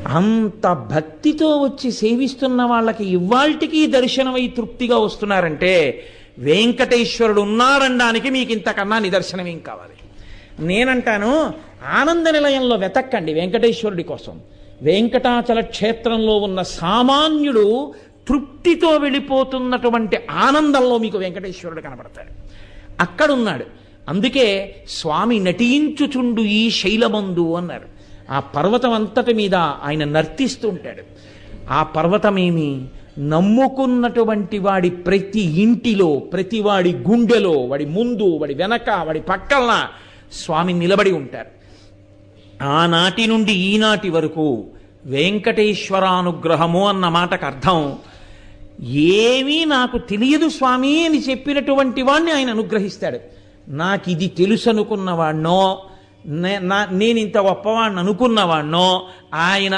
అంత భక్తితో వచ్చి సేవిస్తున్న వాళ్ళకి ఇవాల్టికి దర్శనమై తృప్తిగా వస్తున్నారంటే వెంకటేశ్వరుడు ఉన్నారనడానికి మీకు ఇంతకన్నా నిదర్శనం ఏం కావాలి? నేనంటాను, ఆనంద నిలయంలో వెతక్కండి వెంకటేశ్వరుడి కోసం. వెంకటాచల క్షేత్రంలో ఉన్న సామాన్యుడు తృప్తితో వెళ్ళిపోతున్నటువంటి ఆనందంలో మీకు వెంకటేశ్వరుడు కనబడతాడు. అక్కడున్నాడు. అందుకే స్వామి నటించుచుండు ఈ శైలమందు అన్నారు. ఆ పర్వతం అంతటి మీద ఆయన నర్తిస్తూ ఉంటాడు. ఆ పర్వతమేమి నమ్ముకున్నటువంటి వాడి ప్రతి ఇంటిలో, ప్రతి వాడి గుండెలో, వాడి ముందు, వాడి వెనక, వాడి పక్కన స్వామి నిలబడి ఉంటారు. ఆనాటి నుండి ఈనాటి వరకు వెంకటేశ్వరానుగ్రహము అన్న మాటకు అర్థం, ఏమీ నాకు తెలియదు స్వామి అని చెప్పినటువంటి వాడిని ఆయన అనుగ్రహిస్తాడు. నాకు ఇది తెలుసు అనుకున్నవాడినో, నేను ఇంత గొప్పవాడిని అనుకున్నవాడినో ఆయన